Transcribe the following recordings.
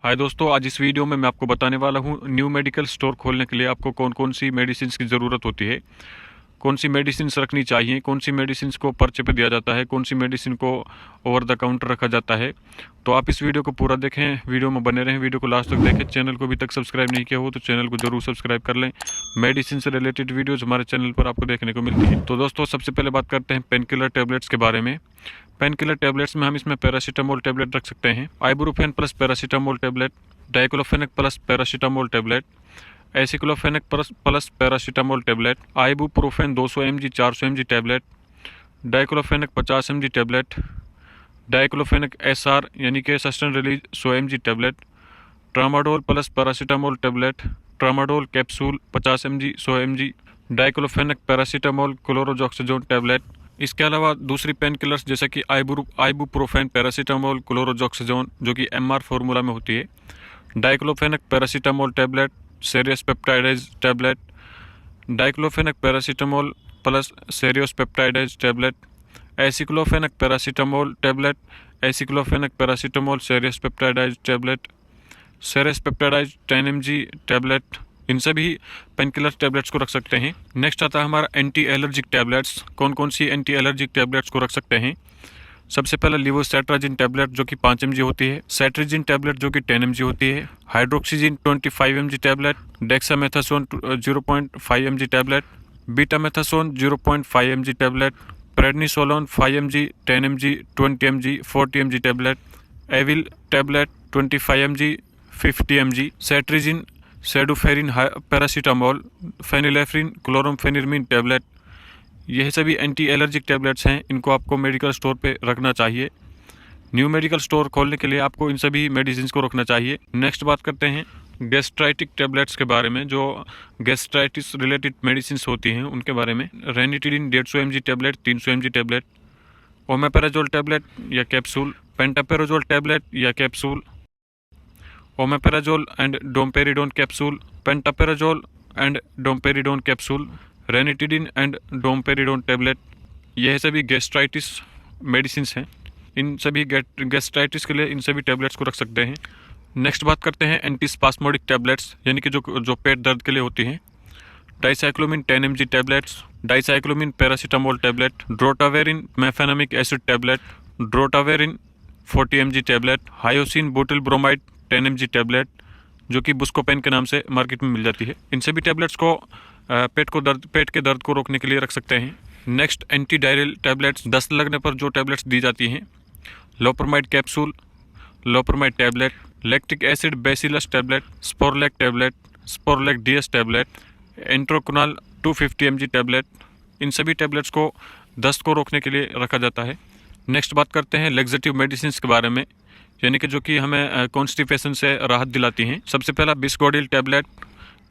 हाय दोस्तों, आज इस वीडियो में मैं आपको बताने वाला हूँ न्यू मेडिकल स्टोर खोलने के लिए आपको कौन कौन सी मेडिसिन की ज़रूरत होती है, कौन सी मेडिसिन रखनी चाहिए, कौन सी मेडिसिन को पर्चे पे दिया जाता है, कौन सी मेडिसिन को ओवर द काउंटर रखा जाता है। तो आप इस वीडियो को पूरा देखें, वीडियो में बने रहें, वीडियो को लास्ट तक देखें। चैनल को अभी तक सब्सक्राइब नहीं किया हो तो चैनल को जरूर सब्सक्राइब कर लें। मेडिसिन से रिलेटेड वीडियोज़ हमारे चैनल पर आपको देखने को मिलती है। तो दोस्तों, सबसे पहले बात करते हैं पेन किलर टैबलेट्स के बारे में। पेन किलर टैबलेट्स में हम इसमें पैरासीटामोल टैबलेट रख सकते हैं, ibuprofen plus paracetamol tablet, diclofenac plus paracetamol tablet, aceclofenac plus paracetamol tablet, ibuprofen 200 mg 400 mg tablet, diclofenac 50 mg tablet, diclofenac SR यानी कि sustain release 100 mg tablet, tramadol plus paracetamol tablet, tramadol capsule 50 mg 100 mg, diclofenac paracetamol chlorzoxazone tablet. इसके अलावा दूसरी pain killers जैसे कि ibuprofen paracetamol क्लोरोजोक्साजोन जो कि MR formula में होती है, diclofenac paracetamol tablet, serratiopeptidase tablet, diclofenac paracetamol plus serratiopeptidase tablet, aceclofenac paracetamol tablet, aceclofenac paracetamol serratiopeptidase tablet, serratiopeptidase 10 mg tablet. इन सभी पेन किलर टैबलेट्स को रख सकते हैं। नेक्स्ट आता है हमारा एंटी एलर्जिक टैबलेट्स। कौन कौन सी एंटी एलर्जिक टैबलेट्स को रख सकते हैं? सबसे पहला लिवोसेट्राजिन टैबलेट जो कि 5 mg होती है, सेट्रिजिन टैबलेट जो कि 10 mg होती है, hydroxyzine 25 mg tablet, dexamethasone 0.5 mg tablet, betamethasone 0.5 mg tablet, prednisolone 5 mg, 10 mg, 20 mg, 40 mg tablet, Avil tablet 25 mg, 50 mg, cetirizine, सेडुफेरिन पैरासीटामोल, फेनिलेफ्रिन, क्लोरमफेनिरमिन टैबलेट। यह सभी एंटी एलर्जिक टैबलेट्स हैं, इनको आपको मेडिकल स्टोर पे रखना चाहिए। न्यू मेडिकल स्टोर खोलने के लिए आपको इन सभी मेडिसिन को रखना चाहिए। नेक्स्ट बात करते हैं गैस्ट्राइटिक टैबलेट्स के बारे में, जो गैस्ट्राइटिस रिलेटेड मेडिसिन होती हैं उनके बारे में। Ranitidine 150 mg tablet, 300 mg tablet, omeprazole tablet या कैप्सूल, पेंटापेराजोल टैबलेट या capsule, omeprazole and domperidone capsule, pantoprazole and domperidone capsule, ranitidine and domperidone tablet. यह सभी गैस्ट्राइटिस मेडिसिन हैं। इन सभी गैस्ट्राइटिस के लिए इन सभी टैबलेट्स को रख सकते हैं। नेक्स्ट बात करते हैं एंटीस्पास्मोडिक टैबलेट्स, यानी कि जो पेट दर्द के लिए होती हैं। Dicyclomine 10 mg tablets, dicyclomine paracetamol tablet, drotaverine mefenamic acid tablet, drotaverine 40 mg tablet, hyoscine butyl bromide 10 mg tablet जो कि बुस्कोपेन के नाम से मार्केट में मिल जाती है। इन सभी टैबलेट्स को पेट के दर्द को रोकने के लिए रख सकते हैं। नेक्स्ट एंटी डायरियल टैबलेट्स, दस्त लगने पर जो टैबलेट्स दी जाती हैं। Loperamide capsule, loperamide tablet, lactic acid bacillus tablet, Sporlac tablet, Sporlac DS tablet, Enteroquinol 250 mg tablet. इन सभी टैबलेट्स को दस्त को रोकने के लिए रखा जाता है। नेक्स्ट बात करते हैं लेग्जेटिव मेडिसिन के बारे में, यानी कि जो कि हमें कॉन्स्टिपेशन से राहत दिलाती हैं। सबसे पहला bisacodyl tablet,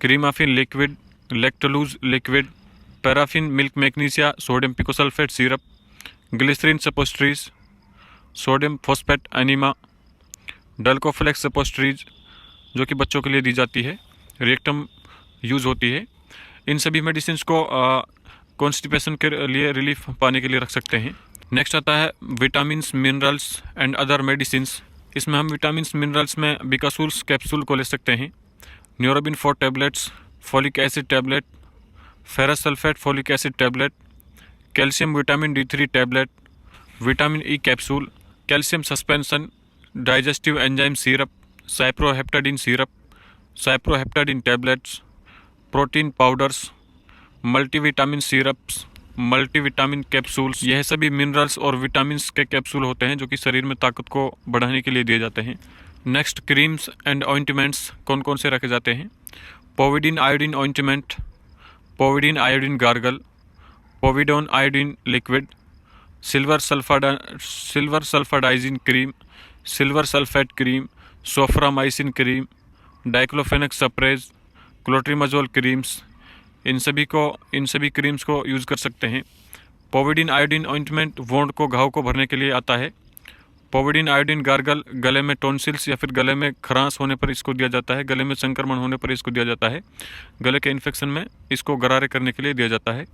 Cremaffin liquid, lactulose liquid, paraffin milk magnesia, sodium picosulfate syrup, glycerin suppositories, sodium phosphate enema, Dulcoflex suppositories जो कि बच्चों के लिए दी जाती है, रिएक्टम यूज़ होती है। इन सभी मेडिसिन को कॉन्स्टिपेशन के लिए रिलीफ पाने के लिए रख सकते हैं। नेक्स्ट आता है vitamins, minerals and other medicines. इसमें हम विटामिन्स मिनरल्स में बिकासूल्स कैप्सूल को ले सकते हैं, Neurobion 4 tablets, folic acid tablet, ferrous sulphate folic acid tablet, calcium vitamin D3 tablet, vitamin E capsule, calcium suspension, digestive enzyme syrup, cyproheptadine syrup, cyproheptadine tablets, protein powders, multivitamin syrups, multivitamin capsules. यह सभी minerals और vitamins के capsule होते हैं जो कि शरीर में ताकत को बढ़ाने के लिए दिए जाते हैं। नेक्स्ट क्रीम्स एंड ऑइंटमेंट्स कौन कौन से रखे जाते हैं? Povidone iodine ointment, povidone iodine gargle, povidone iodine liquid, silver sulfadiazine cream, silver sulphate cream, Soframycin cream, diclofenac sprays, clotrimazole creams. इन सभी क्रीम्स को यूज़ कर सकते हैं। पोविडिन आयोडीन ऑइंटमेंट वोंड को, घाव को भरने के लिए आता है। पोविडिन आयोडीन गार्गल गले में टॉन्सिल्स या फिर गले में खरांश होने पर इसको दिया जाता है, गले में संक्रमण होने पर इसको दिया जाता है, गले के इन्फेक्शन में इसको गरारे करने के लिए दिया जाता है।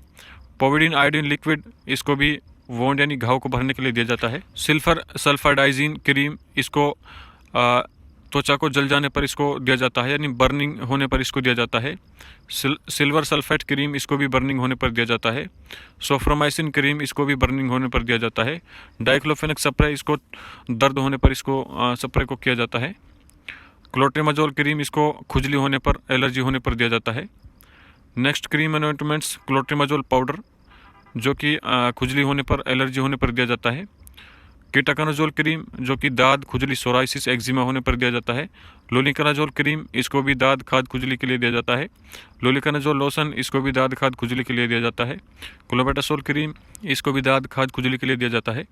पोविडिन आयोडीन लिक्विड, इसको भी वोंड यानी घाव को भरने के लिए दिया जाता है। सिल्फर सल्फाडाइजिन क्रीम, इसको त्वचा को जल जाने पर इसको दिया जाता है, यानी बर्निंग होने पर इसको दिया जाता है। सिल्वर सल्फेट क्रीम, इसको भी बर्निंग होने पर दिया जाता है। सोफ्रोमाइसिन क्रीम, इसको भी बर्निंग होने पर दिया जाता है। डाइक्लोफेनेक स्प्रे, इसको दर्द होने पर इसको स्प्रे को किया जाता है। क्लोट्रिमाजोल क्रीम, इसको खुजली होने पर, एलर्जी होने पर दिया जाता है। Next cream and ointments, clotrimazole powder, जो कि खुजली होने पर, एलर्जी होने पर दिया जाता है। कीटाकानाजोल क्रीम, जो कि दाद, खुजली, सोराइसिस, एक्जिमा होने पर दिया जाता है। लोलिकानाजोल क्रीम, इसको भी दाद, खाद, खुजली के लिए दिया जाता है। लोलिकानाजोल लोशन, इसको भी दाद, खाद, खुजली के लिए दिया जाता है। क्लोबेटासोल क्रीम, इसको भी दाद, खाद, खुजली के लिए दिया जाता है।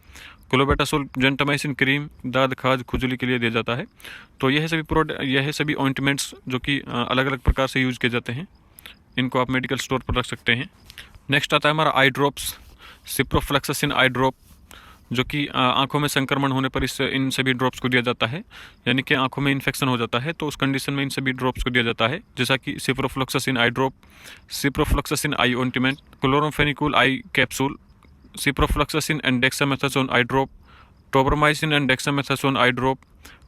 क्लोबेटासोल जेंटामाइसिन क्रीम, दाद, खाद, खुजली के लिए दिया जाता है। तो यह सभी ऑइंटमेंट्स जो कि अलग अलग प्रकार से यूज किए जाते हैं, इनको आप मेडिकल स्टोर पर रख सकते हैं। नेक्स्ट आता है हमारा आई ड्रॉप्स, सिप्रोफ्लेक्सासिन आई ड्रॉप, जो कि आंखों में संक्रमण होने पर इन सभी ड्रॉप्स को दिया जाता है, यानी कि आंखों में इन्फेक्शन हो जाता है तो उस कंडीशन में इन सभी ड्रॉप्स को दिया जाता है, जैसा कि ciprofloxacin eye drop, ciprofloxacin eye ointment, chloramphenicol eye capsule, ciprofloxacin and dexamethasone eye drop, tobramycin and dexamethasone eye drop,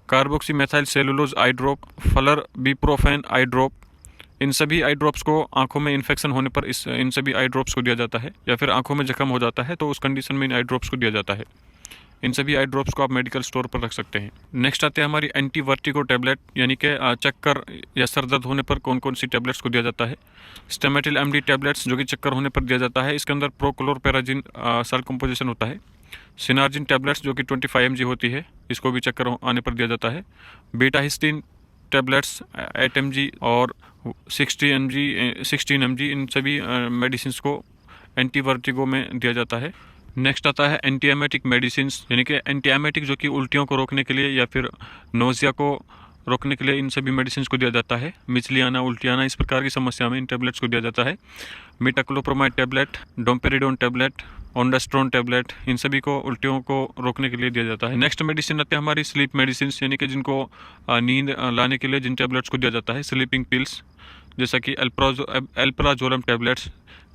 carboxymethyl cellulose eye drop, flurbiprofen eye drop. इन सभी आई ड्रॉप्स को आंखों में इन्फेक्शन होने पर इन सभी आई ड्रॉप्स को दिया जाता है, या फिर आंखों में जख्म हो जाता है तो उस कंडीशन में इन आई ड्रॉप्स को दिया जाता है। इन सभी आई ड्रॉप्स को आप मेडिकल स्टोर पर रख सकते हैं। नेक्स्ट आते हैं हमारी एंटी वर्टिगो टैबलेट, यानी कि चक्कर या सर दर्द होने पर कौन कौन सी टैबलेट्स को दिया जाता है। स्टेमेटिल एमडी टैबलेट्स, जो कि चक्कर होने पर दिया जाता है, इसके अंदर प्रोक्लोरपेराजिन साल कंपोजिशन होता है। सिनार्जिन टैबलेट्स, जो कि 25 mg होती है, इसको भी चक्कर आने पर दिया जाता है। बीटा हिस्टीन टैबलेट्स 8 mg और 16 mg, इन सभी मेडिसिन को एंटी वर्टिगो में दिया जाता है। नेक्स्ट आता है एंटीएमेटिक मेडिसिन, यानी कि एंटीएमेटिक, जो कि उल्टियों को रोकने के लिए या फिर नोजिया को रोकने के लिए इन सभी मेडिसिन को दिया जाता है। मिचली आना, उल्टी आना, इस प्रकार की समस्या में इन टैबलेट्स को दिया जाता है। मीटाक्लोप्रोमाइड टैबलेट, डोम्पेरिडोन टैबलेट, ओंडास्ट्रोन टैबलेट, इन सभी को उल्टियों को रोकने के लिए दिया जाता है। नेक्स्ट मेडिसिन आते हैं हमारी स्लीप मेडिसिन, यानी कि जिनको नींद लाने के लिए जिन टैबलेट्स को दिया जाता है, स्लीपिंग पिल्स, जैसा कि एल्प्राजोलम टैबलेट्स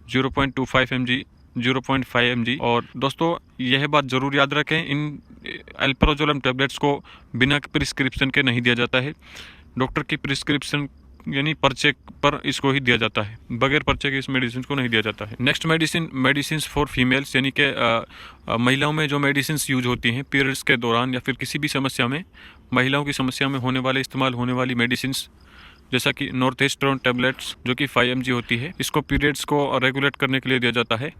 0.25 mg, 0.5 mg। और दोस्तों यह बात ज़रूर याद रखें, इन एल्प्राजोलम टैबलेट्स को बिना प्रिस्क्रिप्शन के नहीं दिया जाता है। डॉक्टर की प्रिस्क्रिप्शन यानी पर्चे पर इसको ही दिया जाता है, बगैर पर्चे के इस मेडिसिन को नहीं दिया जाता है। नेक्स्ट मेडिसिन फॉर फीमेल्स, यानी कि महिलाओं में जो मेडिसिन यूज होती हैं पीरियड्स के दौरान या फिर किसी भी समस्या में, महिलाओं की समस्या में इस्तेमाल होने वाली मेडिसिन, जैसा कि नॉर्थएस्ट्रोन टैबलेट्स, जो कि 5 mg होती है, इसको पीरियड्स को रेगुलेट करने के लिए दिया जाता है।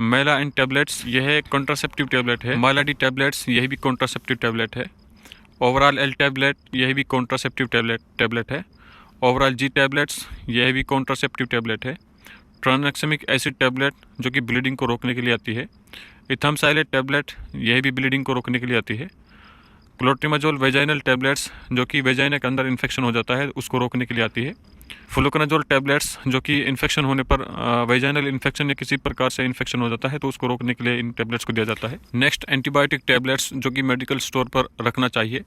मैला एंड टैबलेट्स, यह कॉन्ट्रासेप्टिव टैबलेट है। मालाडी टैबलेट्स, यह भी कॉन्ट्रासेप्टिव टैबलेट है। ओवरऑल एल टैबलेट, यह भी कॉन्ट्रासेप्टिव टैबलेट है। ओवरऑल जी टैबलेट्स, यह भी कॉन्ट्रासेप्टिव टैबलेट है। ट्रांसक्सामिक एसिड टैबलेट, जो कि ब्लीडिंग को रोकने के लिए आती है। इथामसाइलेट टैबलेट, यह भी ब्लीडिंग को रोकने के लिए आती है। क्लोट्रिमाजोल वेजाइनल टैबलेट्स, जो कि वेजाइना के अंदर इन्फेक्शन हो जाता है उसको रोकने के लिए आती है। फ्लुकोनाजोल टैबलेट्स, जो कि इन्फेक्शन होने पर, वेजाइनल इन्फेक्शन या किसी प्रकार से इन्फेक्शन हो जाता है तो उसको रोकने के लिए इन टैबलेट्स को दिया जाता है। नेक्स्ट एंटीबायोटिक टैबलेट्स, जो कि मेडिकल स्टोर पर रखना चाहिए।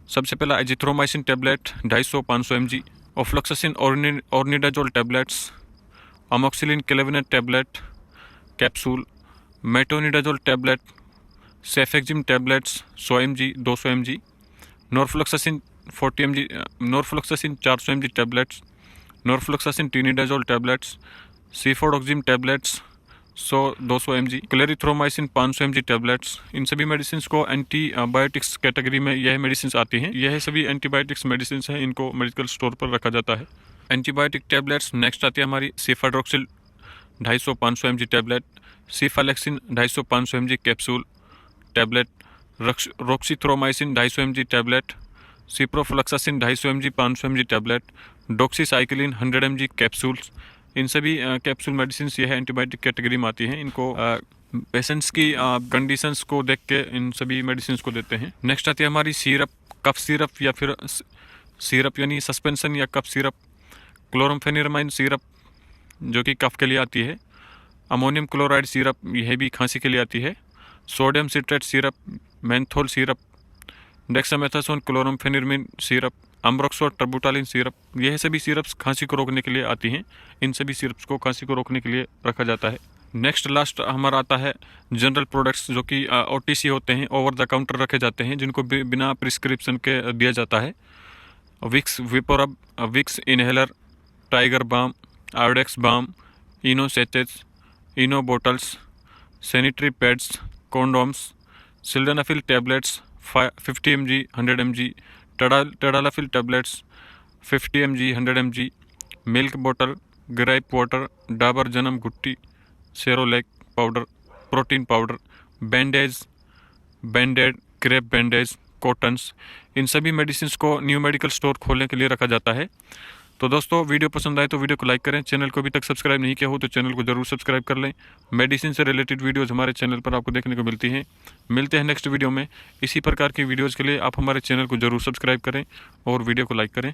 सबसे पहला azithromycin tablet 250-500 mg, ofloxacin ornidazole tablets, amoxicillin clavulanate tablet capsule, metronidazole tablet, cefixime tablets 100 mg, 200 mg, norfloxacin 40 mg, norfloxacin 400 mg tablets, norfloxacin tinidazole tablets, cefpodoxime tablets 100-200 mg, clarithromycin 500 mg tablets. इन सभी medicine को antibiotics category में यह medicine आती हैं। यह सभी antibiotics medicine हैं, इनको मेडिकल स्टोर पर रखा जाता है। एंटीबायोटिक टैबलेट्स नेक्स्ट आती है हमारी cefadroxil 250-500 mg tablet, cefalexin 250-500 mg capsule tablet, roxithromycin 250 mg tablet, ciprofloxacin 250 mg 500 mg tablet, doxycycline 100 mg capsules. इन सभी कैप्सूल मेडिसिन यह एंटीबायोटिक कैटेगरी में आती हैं। इनको पेशेंट्स की कंडीशंस को देख के इन सभी मेडिसिन को देते हैं। नेक्स्ट आती है हमारी सिरप, कफ सिरप या फिर सिरप यानी सस्पेंशन या कफ सिरप, क्लोरमफेनिरामाइन सिरप, जो कि कफ के लिए आती है। अमोनियम क्लोराइड सिरप, यह भी खांसी के लिए आती है। Sodium citrate syrup, menthol syrup, dexamethasone chlorpheniramine syrup, ambroxol terbutaline syrup, यह सभी सिरप्स खांसी को रोकने के लिए आती हैं। इन सभी सिरप्स को खांसी को रोकने के लिए रखा जाता है। नेक्स्ट लास्ट हमारा आता है जनरल प्रोडक्ट्स, जो कि OTC होते हैं, ओवर द काउंटर रखे जाते हैं, जिनको बिना प्रिस्क्रिप्शन के दिया जाता है। Vicks VapoRub, Vicks inhaler, Tiger Balm, Iodex balm, Eno सेचेस, Eno bottles, sanitary pads, condoms, sildenafil tablets 50 mg, 100 mg, tadalafil tablets 50 mg, 100 mg, milk बोतल, gripe water, Dabur Janma Ghutti, Cerelac powder, protein powder, Band Aid, crepe bandage, cottons, इन सभी medicine को new medical store खोलने के लिए रखा जाता है। तो दोस्तों, वीडियो पसंद आए तो वीडियो को लाइक करें। चैनल को अभी तक सब्सक्राइब नहीं किया हो तो चैनल को जरूर सब्सक्राइब कर लें। मेडिसिन से रिलेटेड वीडियोज़ हमारे चैनल पर आपको देखने को मिलती हैं। मिलते हैं नेक्स्ट वीडियो में। इसी प्रकार की वीडियोज़ के लिए आप हमारे चैनल को जरूर सब्सक्राइब करें और वीडियो को लाइक करें।